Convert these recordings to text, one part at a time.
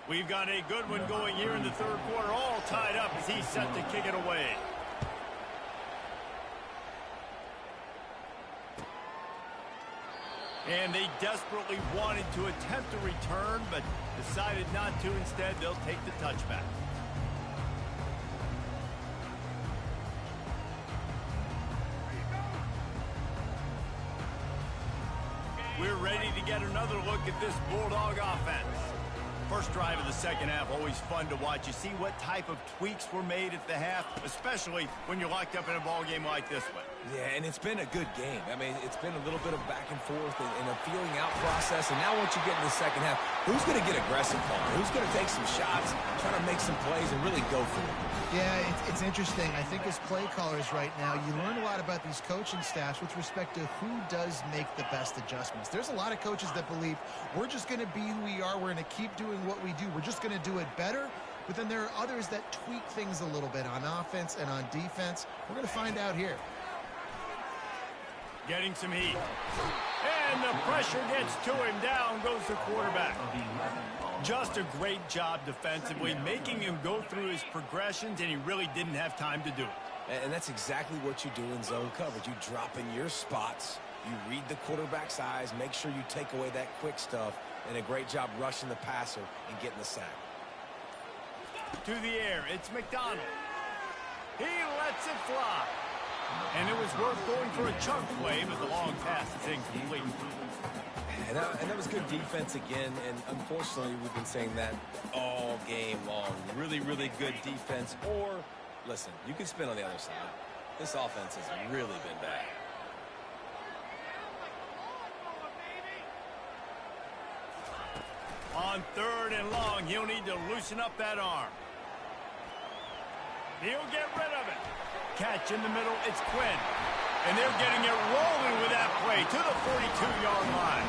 We've got a good one going here in the third quarter, all tied up as he's set to kick it away. And they desperately wanted to attempt a return, but decided not to. Instead, they'll take the touchback. We're ready to get another look at this Bulldog offense. First drive of the second half, always fun to watch. You see what type of tweaks were made at the half, especially when you're locked up in a ball game like this one. Yeah, and it's been a good game. I mean, it's been a little bit of back and forth and a feeling out process. And now once you get in the second half, who's going to get aggressive, Paul? Who's going to take some shots, try to make some plays, and really go for it? Yeah, it's interesting. I think as play callers right now, you learn a lot about these coaching staffs with respect to who does make the best adjustments. There's a lot of coaches that believe we're just going to be who we are. We're going to keep doing what we do. We're just going to do it better. But then there are others that tweak things a little bit on offense and on defense. We're going to find out here. Getting some heat. And the pressure gets to him. Down goes the quarterback. Just a great job defensively, making him go through his progressions, and he really didn't have time to do it. And that's exactly what you do in zone coverage. You drop in your spots, you read the quarterback's eyes, make sure you take away that quick stuff, and a great job rushing the passer and getting the sack. To the air, it's McDonald. He lets it fly. And it was worth going for a chunk play, but the long pass is incomplete. And that was good defense again, and unfortunately we've been saying that all game long. Really, really good defense. Or, listen, you can spin on the other side. This offense has really been bad. On third and long, he'll need to loosen up that arm. He'll get rid of it. Catch in the middle, it's Quinn. And they're getting it rolling with that play to the 42-yard line.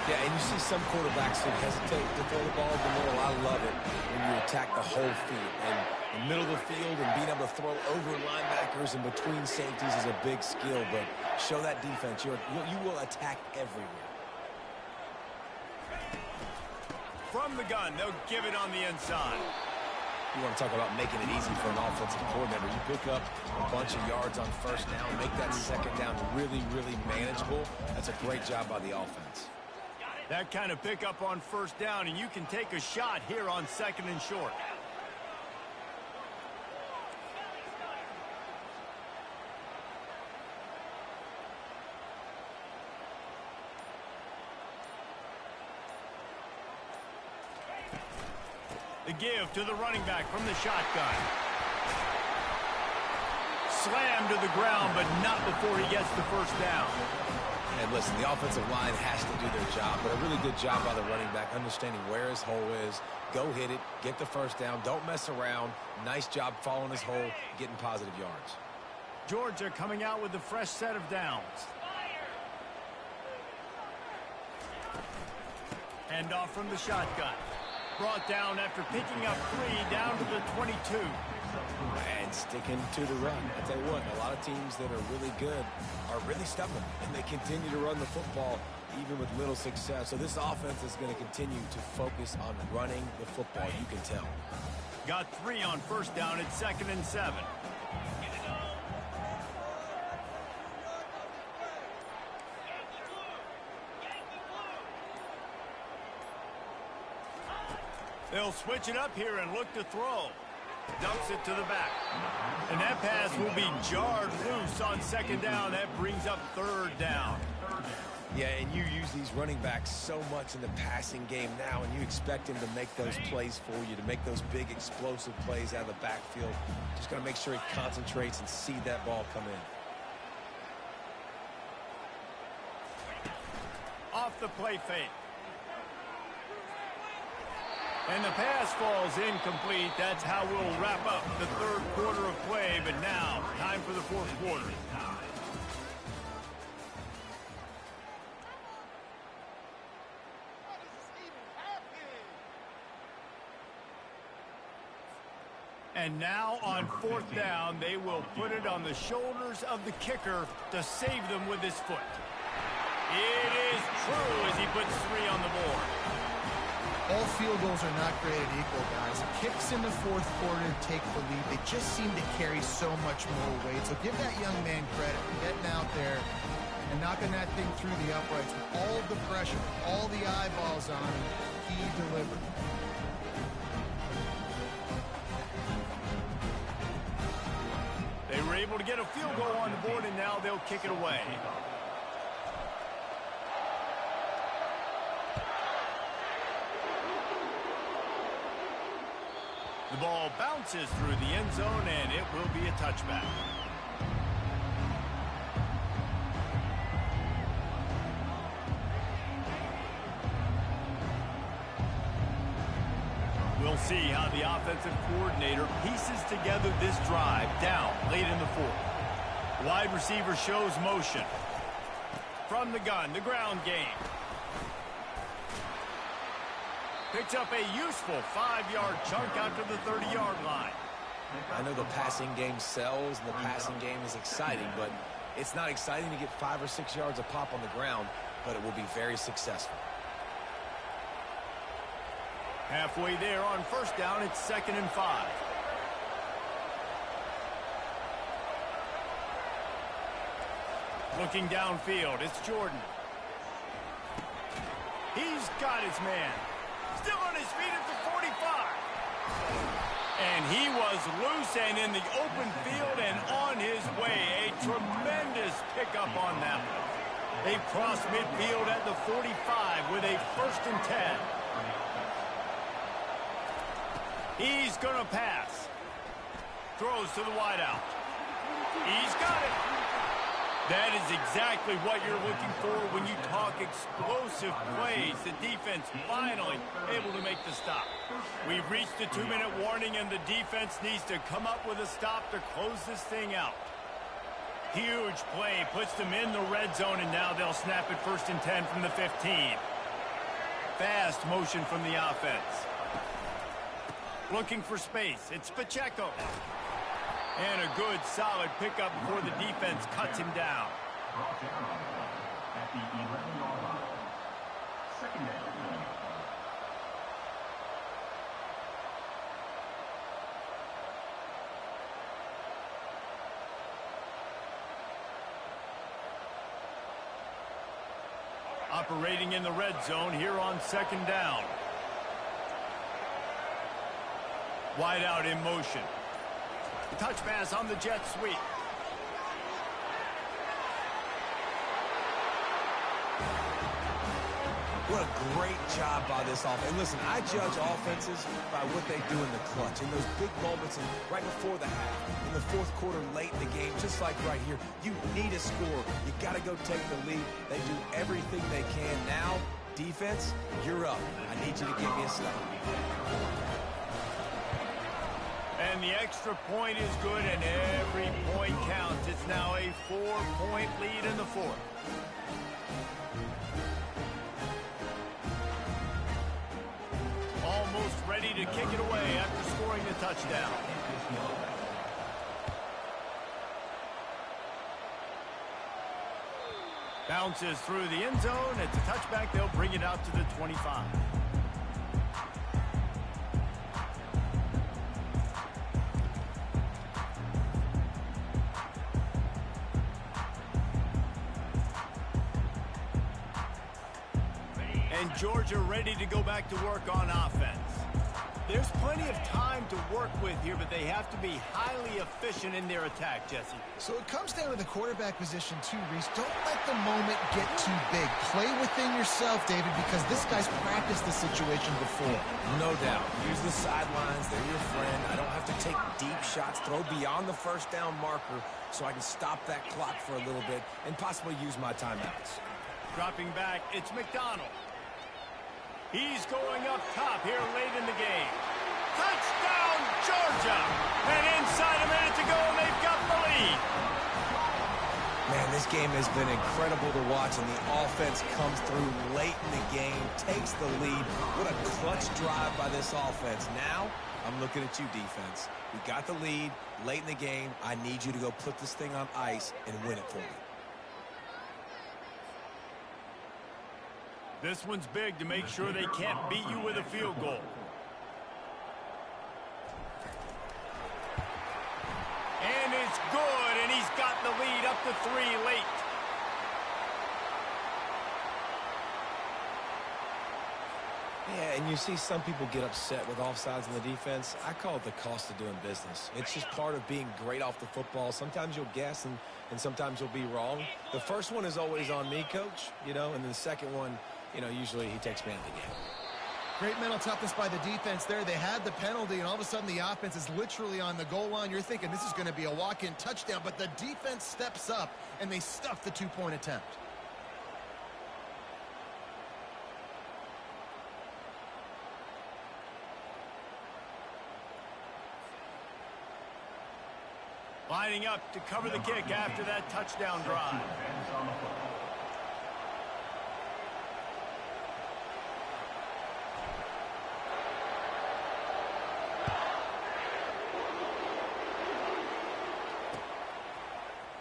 Yeah, and you see some quarterbacks who hesitate to throw the ball at the middle. I love it when you attack the whole field. And the middle of the field and being able to throw over linebackers and between safeties is a big skill. But show that defense. You will attack everywhere. From the gun, they'll give it on the inside. You want to talk about making it easy for an offensive coordinator. You pick up a bunch of yards on first down, make that second down really, really manageable. That's a great job by the offense. That kind of pickup on first down, and you can take a shot here on second and short. The give to the running back from the shotgun. Slammed to the ground, but not before he gets the first down. And listen, the offensive line has to do their job, but a really good job by the running back, understanding where his hole is. Go hit it, get the first down, don't mess around. Nice job following his hole, getting positive yards. Georgia coming out with a fresh set of downs. Hand off from the shotgun. Brought down after picking up 3 down to the 22. And sticking to the run. I tell you what, a lot of teams that are really good are really stubborn, and they continue to run the football even with little success. So this offense is going to continue to focus on running the football, you can tell. Got 3 on first down at 2nd and 7. They'll switch it up here and look to throw. Dumps it to the back. And that pass will be jarred loose on second down. That brings up third down. Yeah, and you use these running backs so much in the passing game now, and you expect him to make those plays for you, to make those big explosive plays out of the backfield. Just got to make sure he concentrates and see that ball come in. Off the play fake. And the pass falls incomplete. That's how we'll wrap up the third quarter of play. But now, time for the fourth quarter. And now on fourth down, they will put it on the shoulders of the kicker to save them with his foot. It is true as he puts 3 on the board. All field goals are not created equal, guys. Kicks in the fourth quarter to take the lead. They just seem to carry so much more weight. So give that young man credit for getting out there and knocking that thing through the uprights with all of the pressure, all the eyeballs on him. He delivered. They were able to get a field goal on the board, and now they'll kick it away. The ball bounces through the end zone, and it will be a touchback. We'll see how the offensive coordinator pieces together this drive down late in the fourth. Wide receiver shows motion. From the gun, the ground game. Picks up a useful 5-yard chunk out to the 30-yard line. I know the passing game sells and the passing game is exciting, but it's not exciting to get 5 or 6 yards a pop on the ground, but it will be very successful. Halfway there on first down, it's 2nd and 5. Looking downfield, it's Jordan. He's got his man. Still on his feet at the 45. And he was loose and in the open field and on his way. A tremendous pickup on that one. They cross midfield at the 45 with a 1st and 10. He's going to pass. Throws to the wideout. He's got it. That is exactly what you're looking for when you talk explosive plays. The defense finally able to make the stop. We've reached the 2-minute warning, and the defense needs to come up with a stop to close this thing out. Huge play, puts them in the red zone, and now they'll snap it 1st and 10 from the 15. Fast motion from the offense. Looking for space. It's Pacheco. And a good, solid pickup before the defense cuts him down. At the 11-yard line. 2nd down. Operating in the red zone here on 2nd down. Wide out in motion. Touch pass on the jet sweep. What a great job by this offense. And listen, I judge offenses by what they do in the clutch, in those big moments and right before the half, in the fourth quarter, late in the game, just like right here. You need a score. You got to go take the lead. They do everything they can. Now, defense, you're up. I need you to give me a stop. And the extra point is good, and every point counts. It's now a 4-point lead in the fourth. Almost ready to kick it away after scoring the touchdown. Bounces through the end zone. It's a touchback. They'll bring it out to the 25. And Georgia ready to go back to work on offense. There's plenty of time to work with here, but they have to be highly efficient in their attack, Jesse. So it comes down to the quarterback position too, Reese. Don't let the moment get too big. Play within yourself, David, because this guy's practiced the situation before. No doubt. Use the sidelines. They're your friend. I don't have to take deep shots, throw beyond the first down marker so I can stop that clock for a little bit and possibly use my timeouts. Dropping back, it's McDonald. He's going up top here late in the game. Touchdown, Georgia! And inside a minute to go, and they've got the lead. Man, this game has been incredible to watch, and the offense comes through late in the game, takes the lead. What a clutch drive by this offense. Now, I'm looking at you, defense. We got the lead late in the game. I need you to go put this thing on ice and win it for me. This one's big to make sure they can't beat you with a field goal. And it's good, and he's got the lead up to 3 late. Yeah, and you see some people get upset with offsides in the defense. I call it the cost of doing business. It's just part of being great off the football. Sometimes you'll guess, and sometimes you'll be wrong. The first one is always on me, Coach, and then the second one, usually he takes me out of the game. Great mental toughness by the defense there. They had the penalty, and all of a sudden the offense is literally on the goal line. You're thinking this is going to be a walk-in touchdown, but the defense steps up, and they stuff the 2-point attempt. Lining up to cover the kick after that touchdown drive.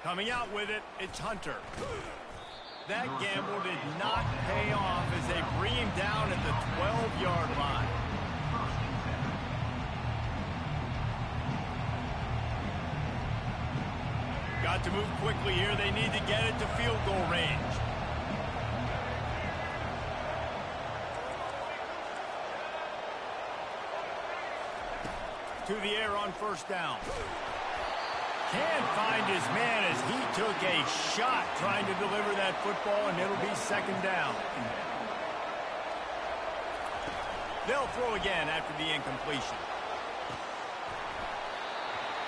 Coming out with it, it's Hunter. That gamble did not pay off as they bring him down at the 12-yard line. Got to move quickly here. They need to get it to field goal range. To the air on first down. Can't find his man as he took a shot trying to deliver that football, and it'll be second down. They'll throw again after the incompletion.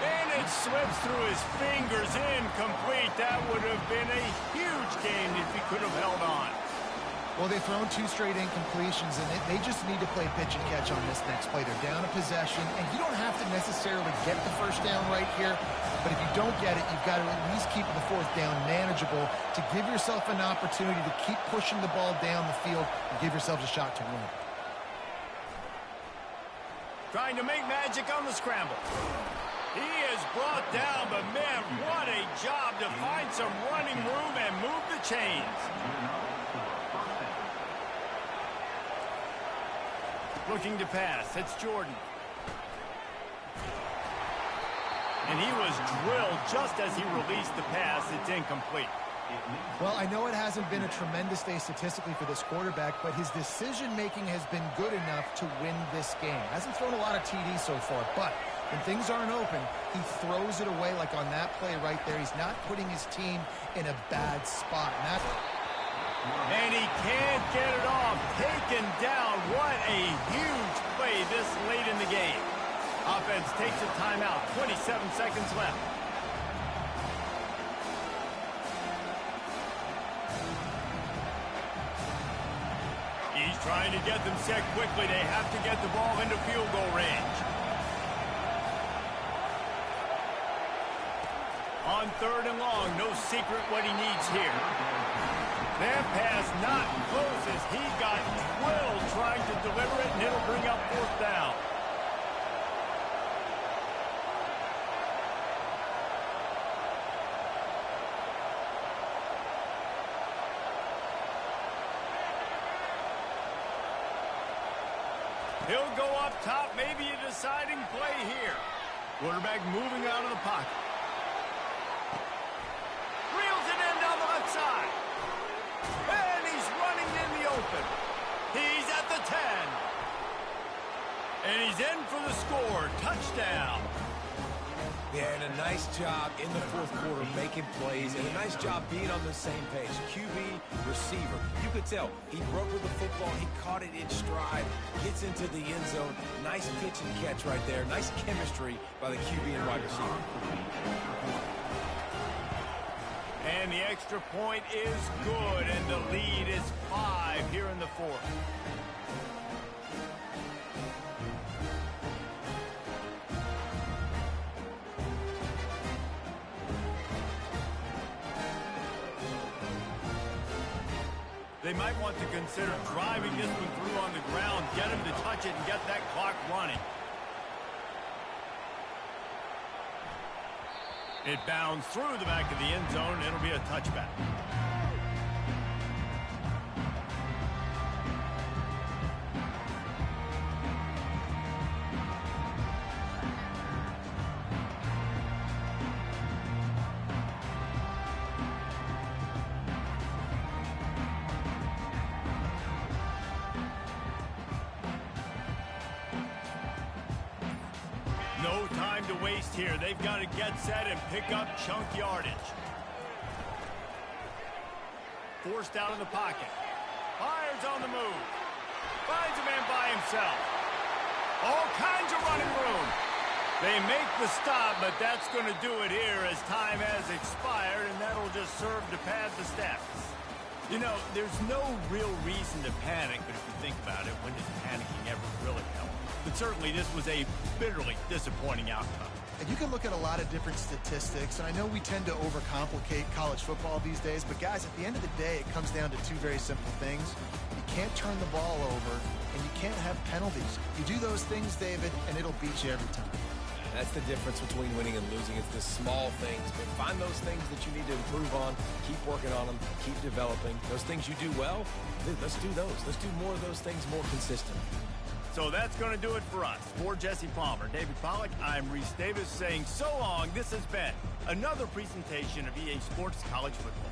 And it slips through his fingers, incomplete. That would have been a huge gain if he could have held on. Well, they've thrown 2 straight incompletions, and they just need to play pitch and catch on this next play. They're down a possession, and you don't have to necessarily get the first down right here, but if you don't get it, you've got to at least keep the 4th down manageable to give yourself an opportunity to keep pushing the ball down the field and give yourselves a shot to win. Trying to make magic on the scramble. He is brought down, but man, what a job to find some running room and move the chains. Looking to pass, it's Jordan. And he was drilled just as he released the pass. It's incomplete. Well, I know it hasn't been a tremendous day statistically for this quarterback, but his decision-making has been good enough to win this game. Hasn't thrown a lot of TDs so far, but when things aren't open, he throws it away like on that play right there. He's not putting his team in a bad spot. And he can't get it off. Taken down. What a huge play this late in the game. Offense takes a timeout. 27 seconds left. He's trying to get them set quickly. They have to get the ball into field goal range. On 3rd and long, no secret what he needs here. That pass not close as he got drilled trying to deliver it, and it'll bring up 4th down. He'll go up top, maybe a deciding play here. Quarterback moving out of the pocket. Reels it in down the left side. And he's running in the open. He's at the 10. And he's in for the score. Touchdown. Yeah, and a nice job in the 4th quarter making plays, and a nice job being on the same page. QB, receiver. You could tell he broke with the football. He caught it in stride, gets into the end zone. Nice pitch and catch right there. Nice chemistry by the QB and wide receiver. And the extra point is good, and the lead is 5 here in the 4th. They might want to consider driving this one through on the ground, get him to touch it, and get that clock running. It bounds through the back of the end zone. It'll be a touchback. No time to waste here. They've got to get set and pick up chunk yardage. Forced out of the pocket. Fires on the move. Finds a man by himself. All kinds of running room. They make the stop, but that's going to do it here as time has expired, and that'll just serve to pad the stats. You know, there's no real reason to panic, but if you think about it, when does panicking ever really help? But certainly this was a bitterly disappointing outcome. And you can look at a lot of different statistics, and I know we tend to overcomplicate college football these days, but guys, at the end of the day, it comes down to two very simple things. You can't turn the ball over, and you can't have penalties. You do those things, David, and it'll beat you every time. That's the difference between winning and losing. It's the small things, but find those things that you need to improve on, keep working on them, keep developing. Those things you do well, let's do those. Let's do more of those things more consistently. So that's going to do it for us. For Jesse Palmer, David Pollack, I'm Reese Davis saying so long. This has been another presentation of EA Sports College Football.